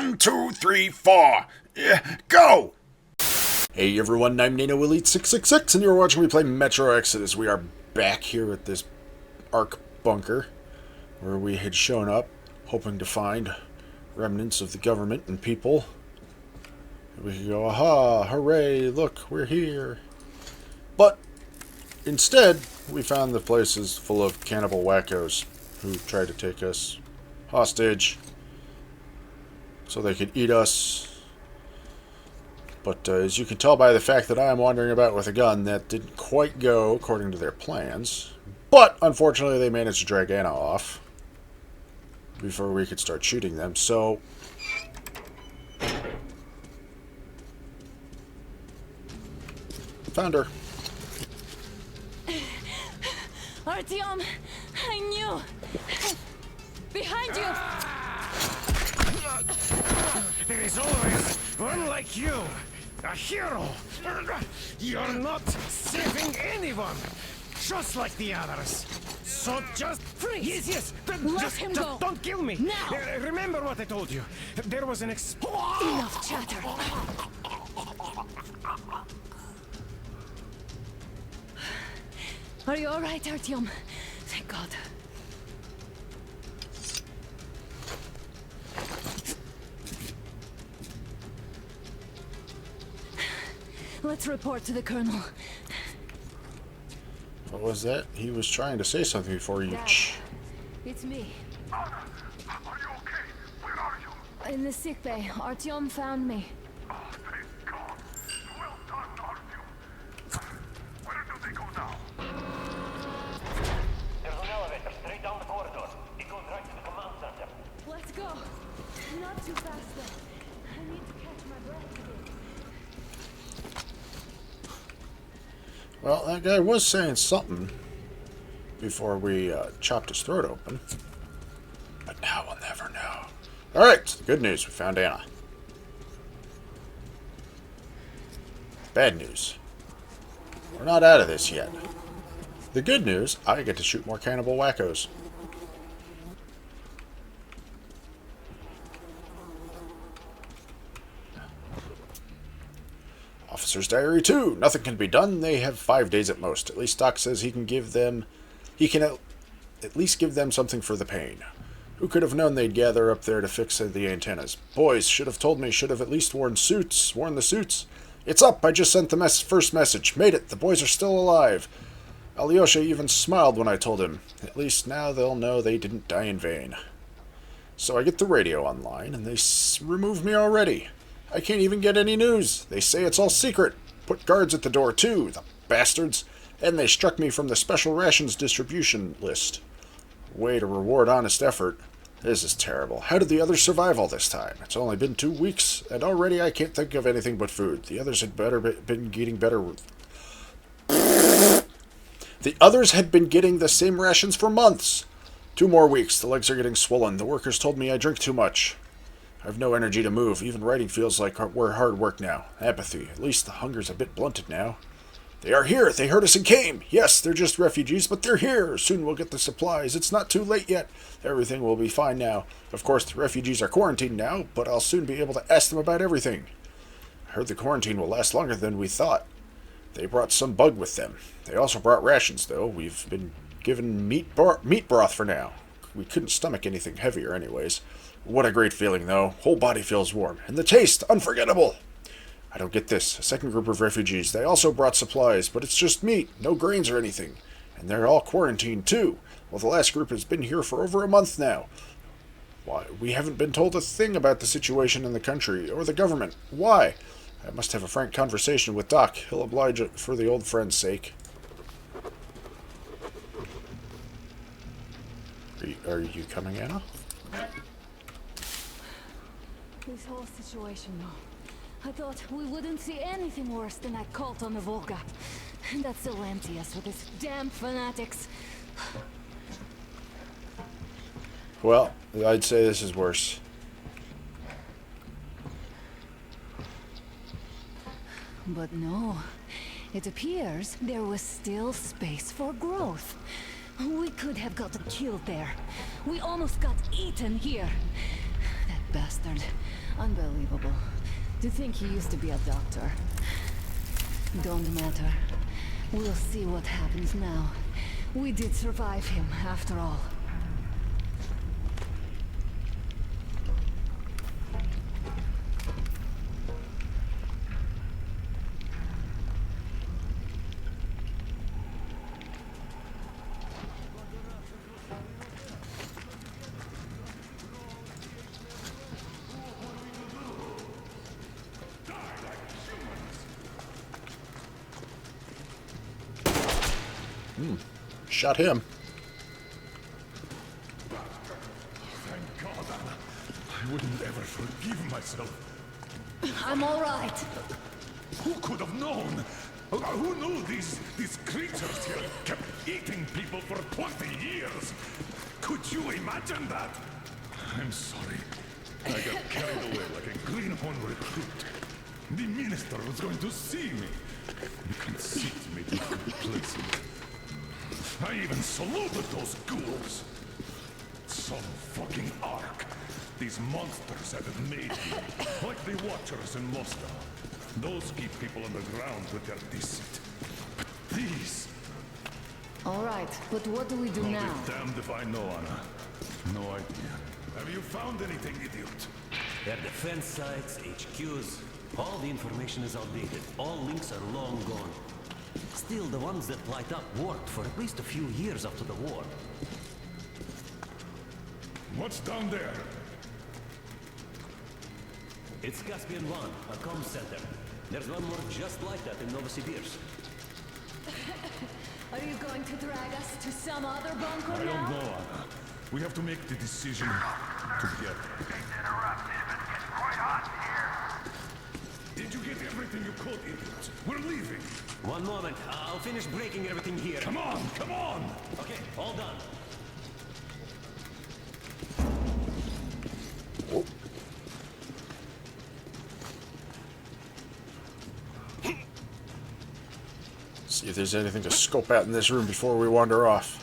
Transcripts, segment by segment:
1, 2, 3, 4. Go! Hey everyone, I'm NanoElite666, and you're watching me play Metro Exodus. We are back here at this Ark bunker, where we had shown up, hoping to find remnants of the government and people. We could go, aha, hooray, look, we're here. But instead, we found the place is full of cannibal wackos who tried to take us hostage so they could eat us. But as you can tell by the fact that I am wandering about with a gun, that didn't quite go according to their plans. But unfortunately, they managed to drag Anna off before we could start shooting them, so found her. Artyom, I knew! Behind you! There is always one like you, a hero. You're not saving anyone, just like the others. So just freeze. Yes. Let him go. Don't kill me. Now. Remember what I told you. There was an Enough chatter. Are you all right, Artyom? Thank God. Let's report to the Colonel. What was that? He was trying to say something before you... Dad, it's me. Anna, are you okay? Where are you? In the sickbay, Artyom found me. Oh, thank God. Well done, Artyom. Where do they go now? There's an elevator straight down the corridor. It goes right to the command center. Let's go. Not too fast, though. I need to catch my breath again. Well, that guy was saying something before we chopped his throat open. But now we'll never know. Alright, so the good news, we found Anna. Bad news, we're not out of this yet. The good news, I get to shoot more cannibal wackos. Officer's diary 2. Nothing can be done. They have 5 days at most. At least Doc says he can at least give them something for the pain. Who could have known they'd gather up there to fix the antennas? Boys, should have told me. Should have at least worn the suits. It's up. I just sent the first message. Made it. The boys are still alive. Alyosha even smiled when I told him. At least now they'll know they didn't die in vain. So I get the radio online, and they remove me already. I can't even get any news. They say it's all secret. Put guards at the door, too, the bastards. And they struck me from the special rations distribution list. Way to reward honest effort. This is terrible. How did the others survive all this time? It's only been 2 weeks, and already I can't think of anything but food. The others had been getting better. The others had been getting the same rations for months. 2 more weeks. The legs are getting swollen. The workers told me I drink too much. I have no energy to move. Even writing feels like we're hard work now. Apathy. At least the hunger's a bit blunted now. They are here. They heard us and came. Yes, they're just refugees, but they're here. Soon we'll get the supplies. It's not too late yet. Everything will be fine now. Of course, the refugees are quarantined now, but I'll soon be able to ask them about everything. I heard the quarantine will last longer than we thought. They brought some bug with them. They also brought rations, though. We've been given meat broth for now. We couldn't stomach anything heavier anyways. What a great feeling, though. Whole body feels warm. And the taste, unforgettable. I don't get this. A second group of refugees. They also brought supplies, but it's just meat. No grains or anything. And they're all quarantined, too. Well, the last group has been here for over a month now. Why? We haven't been told a thing about the situation in the country, or the government. Why? I must have a frank conversation with Doc. He'll oblige it for the old friend's sake. Are you coming, Anna? This whole situation, though. I thought we wouldn't see anything worse than that cult on the Volga. And that still empty us with its damn fanatics. Well, I'd say this is worse. But no. It appears there was still space for growth. We could have gotten killed there. We almost got eaten here. That bastard. Unbelievable. To think he used to be a doctor. Don't matter. We'll see what happens now. We did survive him, after all. Shot him. Thank God, Anna. I wouldn't ever forgive myself. I'm all right. Who could have known? Who knew these creatures here kept eating people for 20 years? Could you imagine that? I'm sorry. I got carried away like a greenhorn recruit. The minister was going to see me. The conceit made me complacent. I even saluted those ghouls. Some fucking ark. These monsters have made me. Like the Watchers in Moscow. Those keep people underground with their deceit. But these... All right, but what do we do I'll now? be damned if I know, Anna. No idea. Have you found anything, idiot? Their defense sites, HQs, all the information is outdated. All links are long gone. Still, the ones that light up worked for at least a few years after the war. What's down there? It's Caspian 1, a comm center. There's one more just like that in Novosibirsk. Are you going to drag us to some other bunker I now? don't know, Anna. We have to make the decision together. It's quite hot here. Did you get everything you could, idiot? We're leaving. One moment, I'll finish breaking everything here. Come on, come on! Okay, all done. See if there's anything to scope out in this room before we wander off.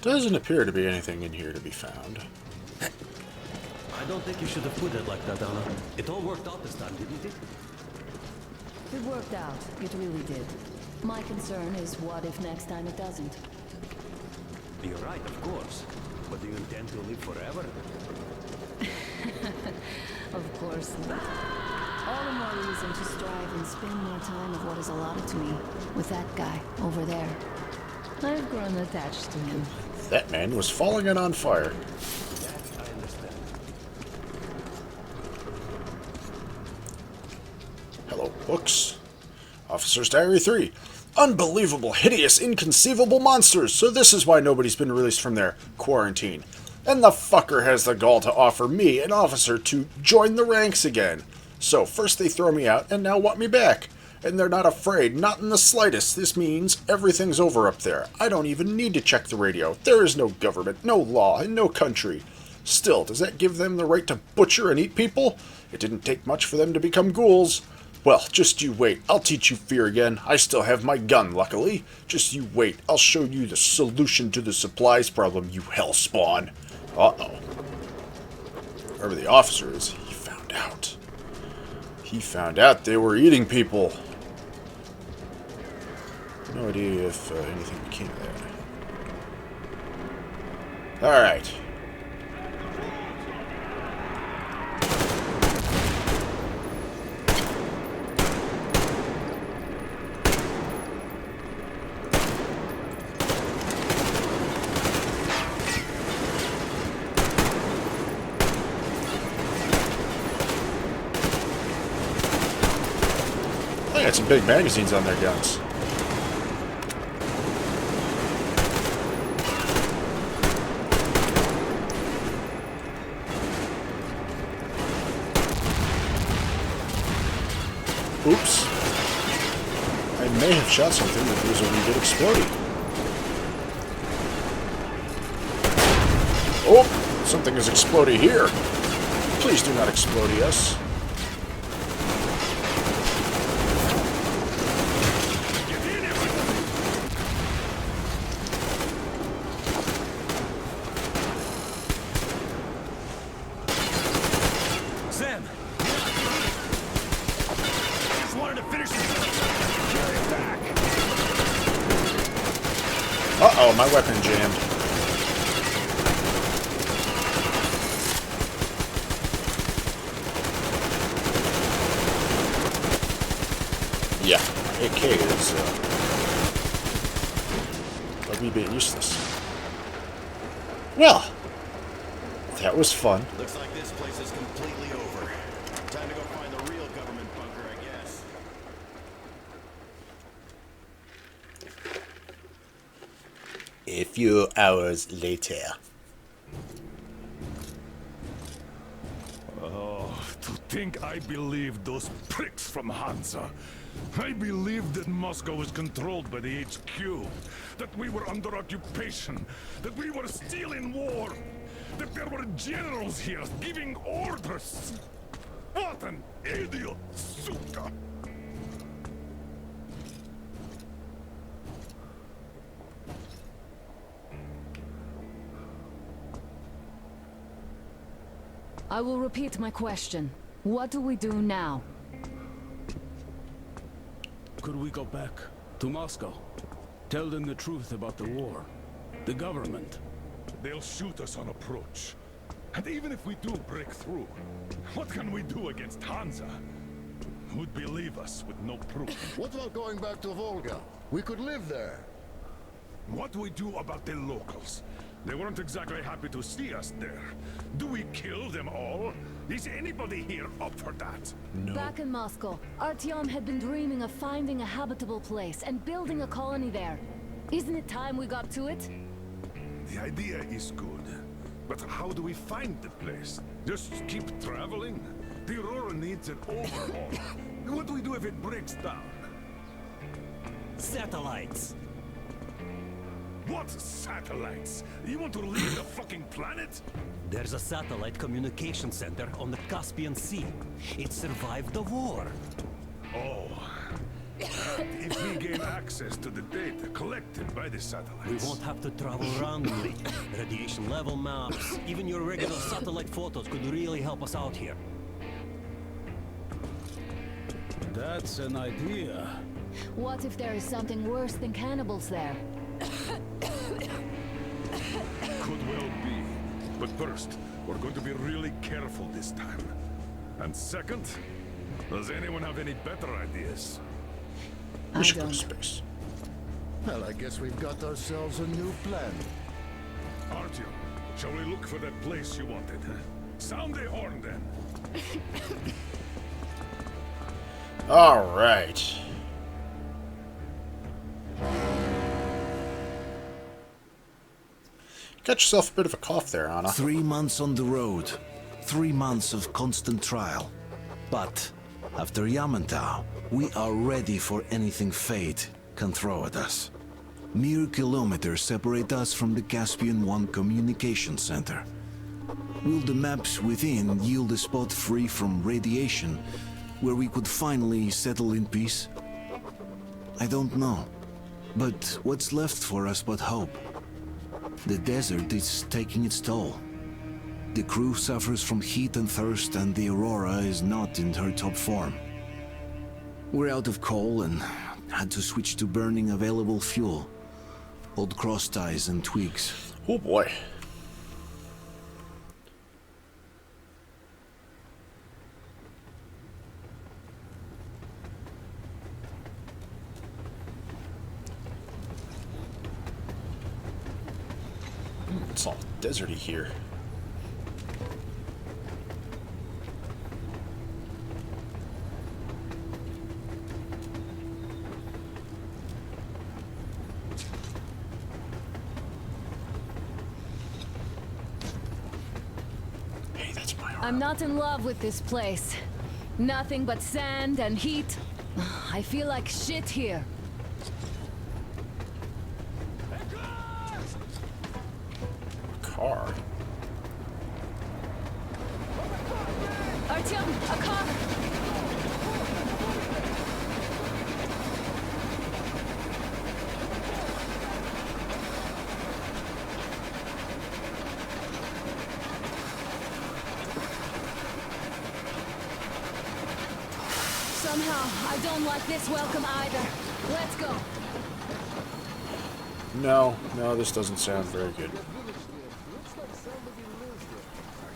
Doesn't appear to be anything in here to be found. I don't think you should have put it like that, Anna. It all worked out this time, didn't it? It worked out. It really did. My concern is what if next time it doesn't? You're right, of course. But do you intend to live forever? Of course not. All the more reason to strive and spend more time of what is allotted to me with that guy over there. I've grown attached to him. That man was falling and on fire. That I understand. Hello, books. Officer's Diary 3. Unbelievable, hideous, inconceivable monsters. So this is why nobody's been released from their quarantine. And the fucker has the gall to offer me, an officer, to join the ranks again. So first they throw me out and now want me back. And they're not afraid, not in the slightest. This means everything's over up there. I don't even need to check the radio. There is no government, no law, and no country. Still, does that give them the right to butcher and eat people? It didn't take much for them to become ghouls. Well, just you wait. I'll teach you fear again. I still have my gun, luckily. Just you wait. I'll show you the solution to the supplies problem, you hellspawn. Uh-oh. Whoever the officer is, he found out. He found out they were eating people. No idea if anything became of that. Alright. They got some big magazines on their guns. Oops. I may have shot something that was a wee bit exploding. Oh, something is exploding here. Please do not explode us. Sam! Just wanted to finish this. Carry it back. Uh-oh, my weapon jammed. Yeah, AK is, like me being useless. Well, that was fun. Looks like this place is completely over. Time to go find the real government bunker, I guess. A few hours later. Oh, to think I believed those pricks from Hansa. I believed that Moscow was controlled by the HQ, that we were under occupation, that we were still in war, that there were generals here giving orders. What an idiot, suka! I will repeat my question. What do we do now? Could we go back to Moscow? Tell them the truth about the war. The government. They'll shoot us on approach. And even if we do break through, what can we do against Hansa? Who'd believe us with no proof? What about going back to Volga? We could live there. What do we do about the locals? They weren't exactly happy to see us there. Do we kill them all? Is anybody here up for that? Back in Moscow, Artyom had been dreaming of finding a habitable place and building a colony there. Isn't it time we got to it? The idea is good. But how do we find the place? Just keep traveling? The Aurora needs an overhaul. What do we do if it breaks down? Satellites. What satellites? You want to leave the fucking planet? There's a satellite communication center on the Caspian Sea. It survived the war. Oh. And if we gain access to the data collected by the satellites... We won't have to travel around, Lee. Radiation level maps, even your regular satellite photos could really help us out here. That's an idea. What if there is something worse than cannibals there? Could well be. But first, we're going to be really careful this time. And second, does anyone have any better ideas? We should go to don't. space. Well, I guess we've got ourselves a new plan. Artyom, shall we look for that place you wanted? Sound the horn then. All right. Got yourself a bit of a cough there, Anna. 3 months on the road. 3 months of constant trial. But after Yamantau, we are ready for anything fate can throw at us. Mere kilometers separate us from the Caspian 1 communication center. Will the maps within yield a spot free from radiation where we could finally settle in peace? I don't know. But what's left for us but hope? The desert is taking its toll. The crew suffers from heat and thirst, and the Aurora is not in her top form. We're out of coal and had to switch to burning available fuel. Old cross ties and twigs. Oh boy. It's all deserty here. Hey, that's my arm. I'm not in love with this place. Nothing but sand and heat. I feel like shit here. Car. Artyom, a car! Somehow, I don't like this welcome either. Let's go. No, this doesn't sound very good. I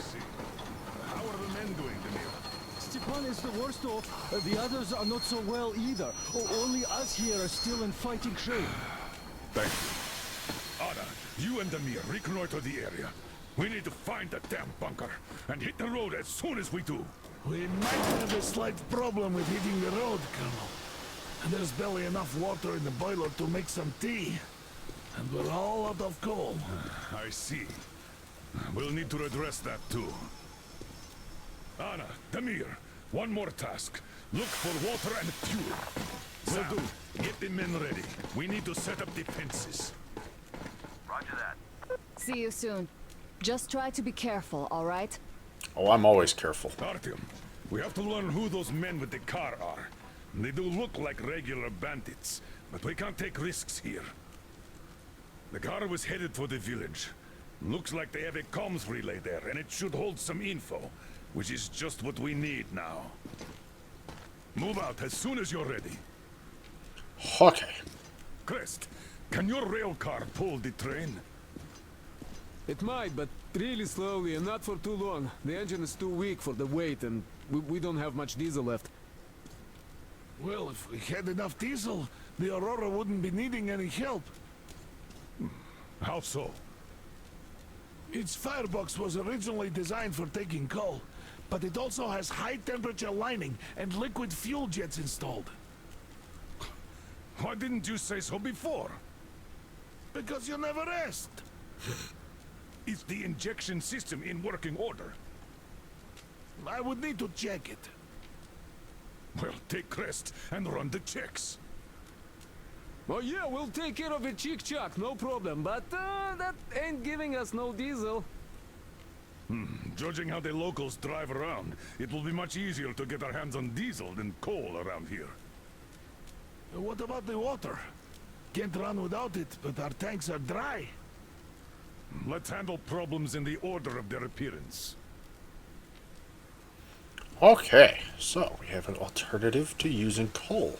see. How are the men doing, Demir? Stepan is the worst off. The others are not so well either. Only us here are still in fighting shape. Thank you. Anna, you and Demir reconnoiter the area. We need to find the damn bunker and hit the road as soon as we do. We might have a slight problem with hitting the road, Colonel. And there's barely enough water in the boiler to make some tea. And we're all out of coal. I see. We'll need to address that too. Anna, Demir, one more task. Look for water and fuel. Will do. Get the men ready. We need to set up defenses. Roger that. See you soon. Just try to be careful, all right? Oh, I'm always careful. Artyom, we have to learn who those men with the car are. They do look like regular bandits, but we can't take risks here. The car was headed for the village. Looks like they have a comms relay there, and it should hold some info, which is just what we need now. Move out as soon as you're ready. Okay. Crest, can your rail car pull the train? It might, but really slowly and not for too long. The engine is too weak for the weight, and we don't have much diesel left. Well, if we had enough diesel, the Aurora wouldn't be needing any help. How so? Its firebox was originally designed for taking coal, but it also has high-temperature lining and liquid fuel jets installed. Why didn't you say so before? Because you never asked. Is the injection system in working order? I would need to check it. Well, take Crest and run the checks. Oh yeah, we'll take care of it, chick-chock, no problem. But that ain't giving us no diesel. Judging how the locals drive around, it will be much easier to get our hands on diesel than coal around here. What about the water? Can't run without it, but our tanks are dry. Let's handle problems in the order of their appearance. Okay, so we have an alternative to using coal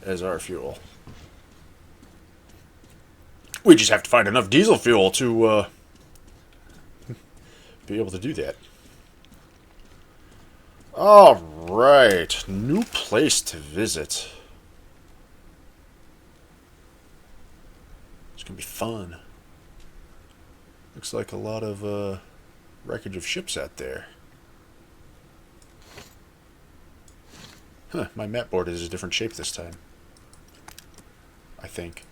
as our fuel. We just have to find enough diesel fuel to be able to do that. Alright, new place to visit. It's gonna be fun. Looks like a lot of wreckage of ships out there. Huh, my map board is a different shape this time. I think.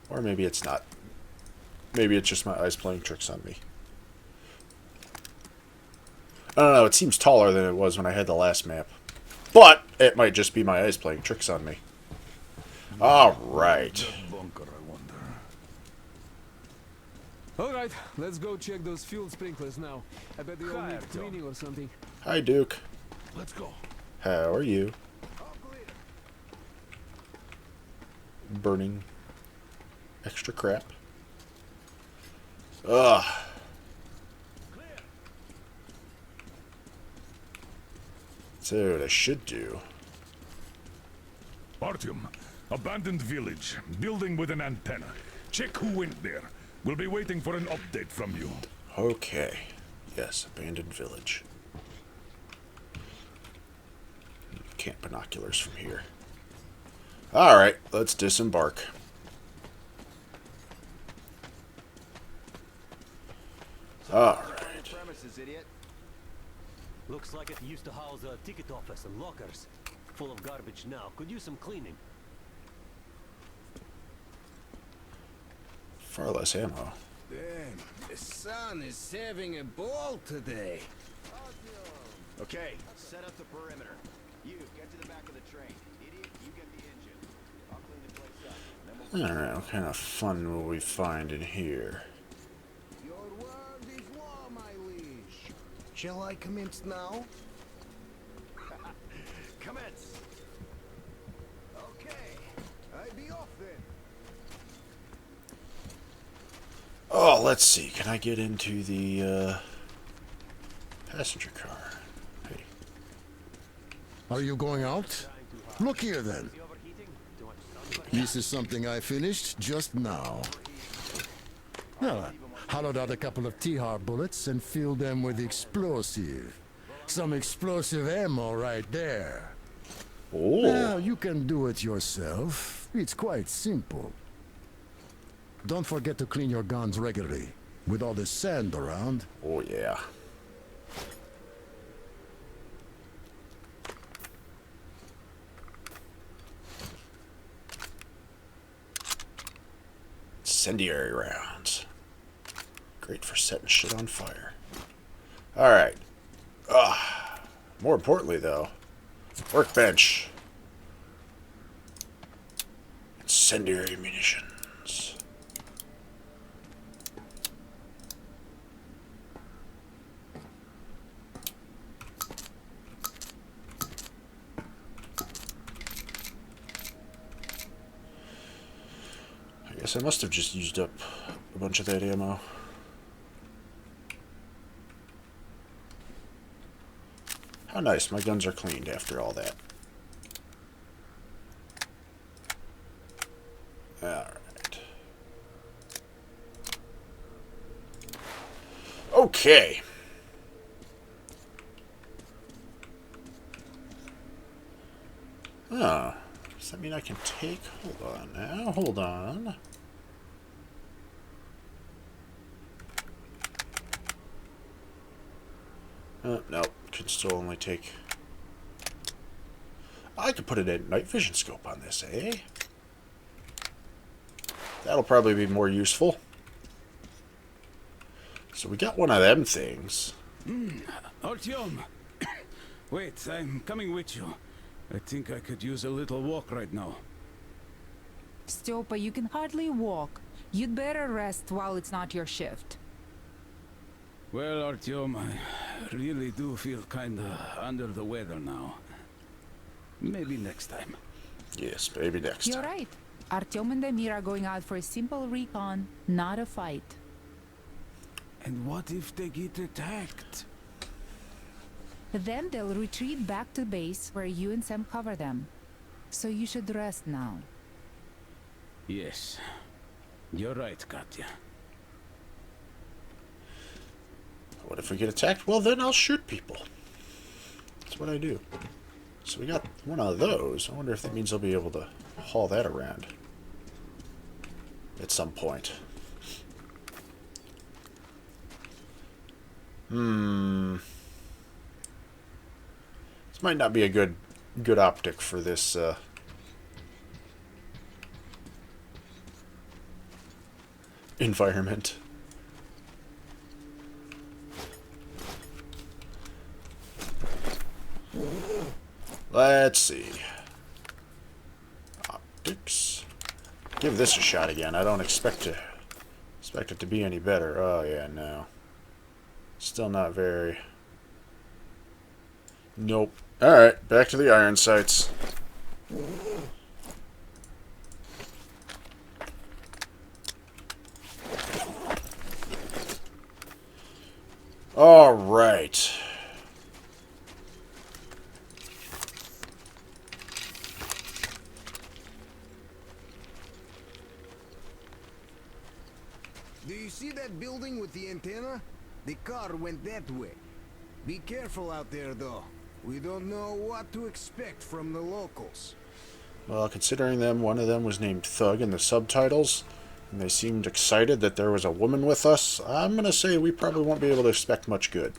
Or maybe it's not. Maybe it's just my eyes playing tricks on me. I don't know, it seems taller than it was when I had the last map. But it might just be my eyes playing tricks on me. Alright. Bunker, I wonder. Alright, let's go check those fuel sprinklers now. I bet they all need cleaning or something. Hi, Duke. Let's go. How are you? Burning extra crap. Ugh. So what I should do. Artyom, abandoned village, building with an antenna. Check who went there. We'll be waiting for an update from you. Okay. Yes, abandoned village. Can't binoculars from here. Alright, let's disembark. Alright. Looks like it used to house a ticket office and lockers. Full of garbage now. Could use some cleaning. Far less ammo. Damn, the sun is having a ball today. Okay, set up the perimeter. You, get to the back of the train. Idiot, you get the engine. I'll clean the place up. Then we'll... Alright, what kind of fun will we find in here? Shall I commence now? Commence. Okay, I be off then. Oh, let's see. Can I get into the passenger car? Hey. Are you going out? Look here then. This is something I finished just now. Hollowed out a couple of T-Har bullets and filled them with explosive. Some explosive ammo right there. Oh. Now, you can do it yourself. It's quite simple. Don't forget to clean your guns regularly. With all this sand around. Oh, yeah. Incendiary rounds. Great for setting shit on fire. Alright. More importantly, though, workbench. Incendiary munitions. I guess I must have just used up a bunch of that ammo. How nice, my guns are cleaned after all that. Alright. Okay. Oh. Does that mean I can take... Hold on now, hold on. No, can still only take... I could put a night vision scope on this, eh? That'll probably be more useful. So we got one of them things. Artyom! Wait, I'm coming with you. I think I could use a little walk right now. Styopa, you can hardly walk. You'd better rest while it's not your shift. Well, Artyom, I really do feel kinda under the weather now. Maybe next time. Yes, maybe next time. You're right. Artyom and Damir are going out for a simple recon, not a fight. And what if they get attacked? Then they'll retreat back to base where you and Sam cover them. So you should rest now. Yes. You're right, Katya. What if we get attacked? Well, then I'll shoot people. That's what I do. So we got one of those. I wonder if that means I'll be able to haul that around at some point. This might not be a good optic for this environment. Let's see. Optics. Give this a shot again. I don't expect it to be any better. Oh yeah, no. Still not very. Nope. Alright, back to the iron sights. Alright. Do you see that building with the antenna? The car went that way. Be careful out there, though. We don't know what to expect from the locals. Well, considering one of them was named Thug in the subtitles, and they seemed excited that there was a woman with us, I'm going to say we probably won't be able to expect much good.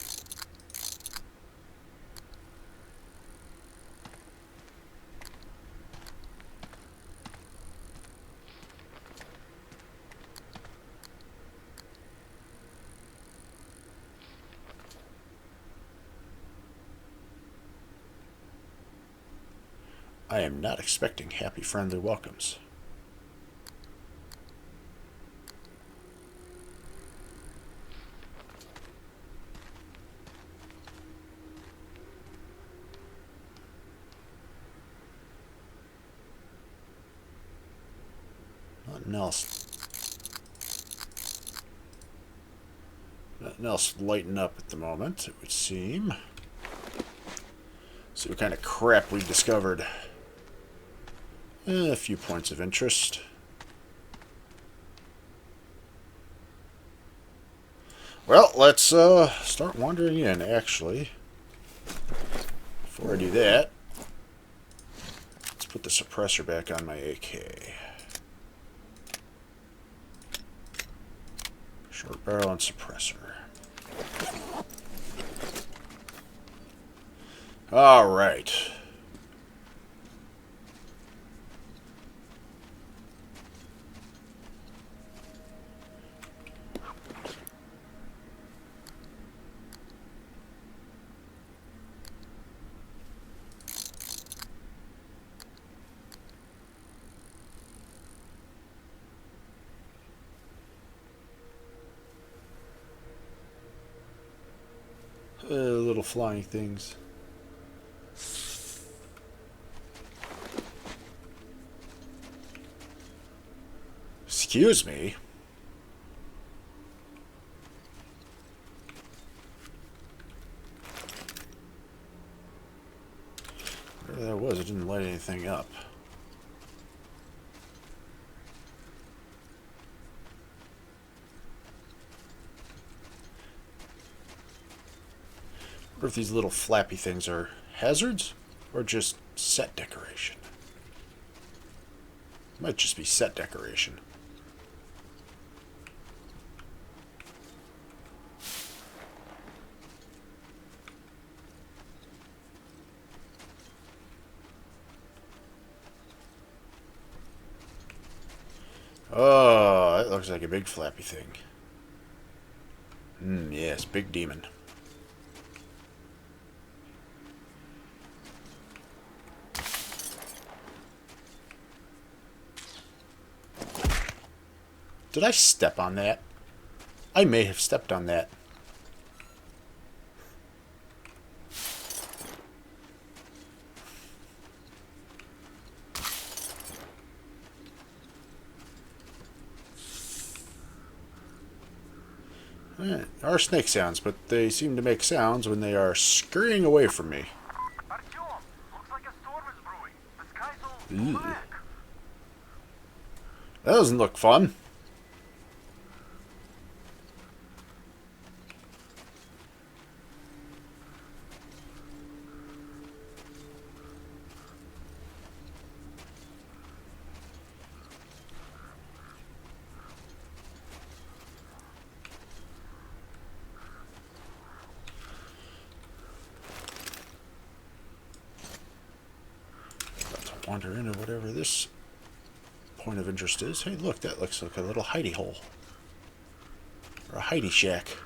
I am not expecting happy, friendly welcomes. Nothing else. Nothing else lighting up at the moment, it would seem. See what kind of crap we've discovered. A few points of interest. Well, let's start wandering in, actually. Before I do that, let's put the suppressor back on my AK. Short barrel and suppressor. All right. Little flying things. Excuse me. Whatever that was, it didn't light anything up. I wonder if these little flappy things are hazards or just set decoration. Might just be set decoration. Oh, that looks like a big flappy thing. Yes, big demon. Did I step on that? I may have stepped on that. There are snake sounds, but they seem to make sounds when they are scurrying away from me. Ew. That doesn't look fun. Wander into whatever this point of interest is. Hey, look, that looks like a little hidey hole. Or a hidey shack.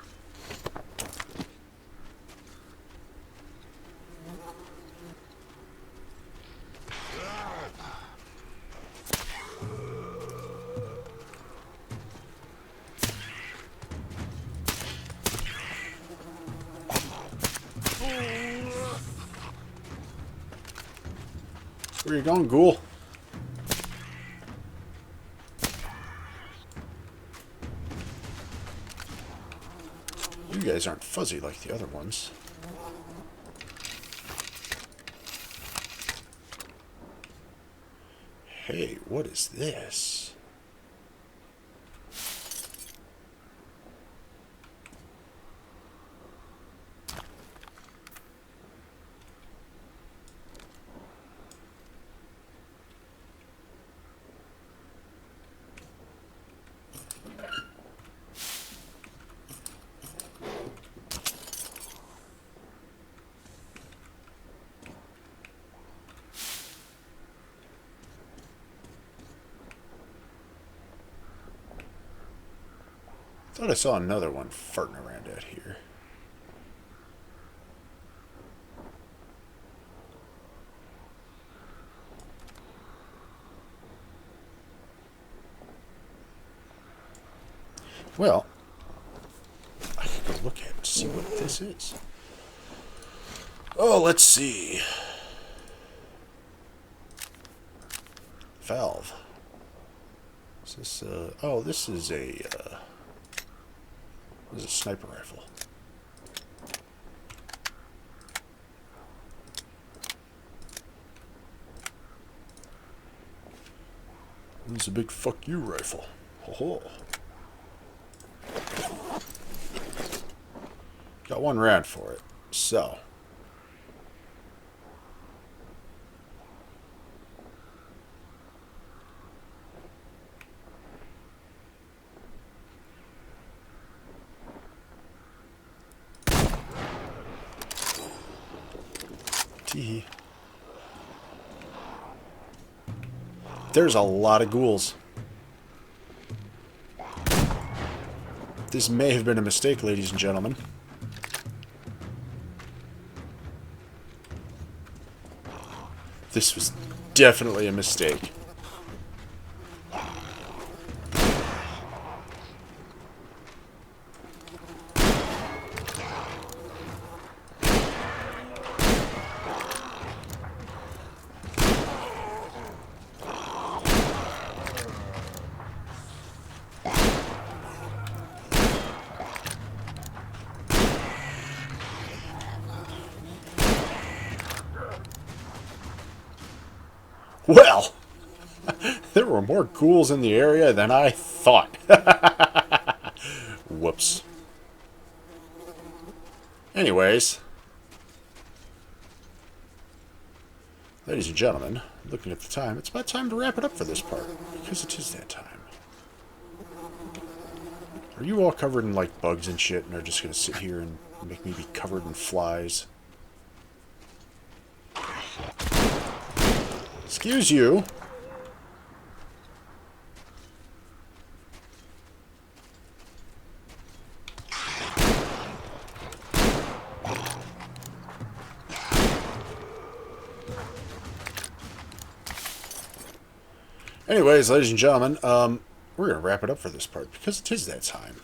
Where you going, ghoul? You guys aren't fuzzy like the other ones. Hey, what is this? Thought I saw another one farting around out here. Well, I can go look at it and see what this is. Oh, let's see. Valve. Is this, oh, this is a sniper rifle. This is a big fuck you rifle. Ho ho. Got one round for it. So. Tee. There's a lot of ghouls. This may have been a mistake, ladies and gentlemen. This was definitely a mistake. Well, there were more ghouls in the area than I thought. Whoops. Anyways, ladies and gentlemen, looking at the time, it's about time to wrap it up for this part, because it is that time. Are you all covered in, like, bugs and shit, and are just going to sit here and make me be covered in flies? Excuse you. Anyways, ladies and gentlemen, we're going to wrap it up for this part because it is that time.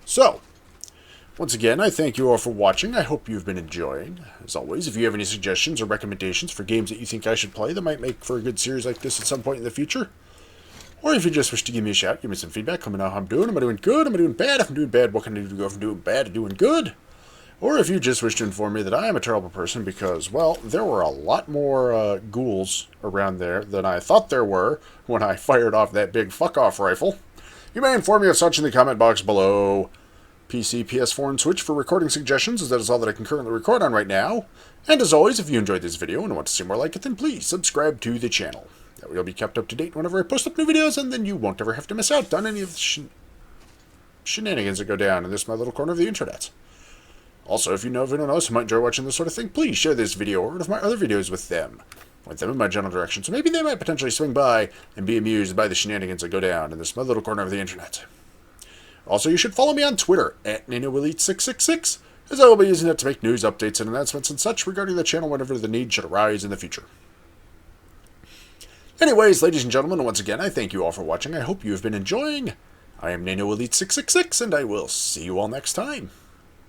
So, once again, I thank you all for watching. I hope you've been enjoying. As always, if you have any suggestions or recommendations for games that you think I should play that might make for a good series like this at some point in the future, or if you just wish to give me a shout, give me some feedback, let me know how I'm doing. Am I doing good? Am I doing bad? If I'm doing bad, what can I do to go from doing bad to doing good? Or if you just wish to inform me that I am a terrible person because, well, there were a lot more ghouls around there than I thought there were when I fired off that big fuck-off rifle, you may inform me of such in the comment box below. PC, PS4, and Switch for recording suggestions, as that is all that I can currently record on right now. And as always, if you enjoyed this video and want to see more like it, then please subscribe to the channel. That way you'll be kept up to date whenever I post up new videos, and then you won't ever have to miss out on any of the shenanigans that go down in this my little corner of the internet. Also, if you know of anyone else who might enjoy watching this sort of thing, please share this video or one of my other videos with them. Point them in my general direction, so maybe they might potentially swing by and be amused by the shenanigans that go down in this my little corner of the internet. Also, you should follow me on Twitter, at NanoElite666, as I will be using it to make news, updates, and announcements and such regarding the channel whenever the need should arise in the future. Anyways, ladies and gentlemen, once again, I thank you all for watching. I hope you have been enjoying. I am NanoElite666, and I will see you all next time.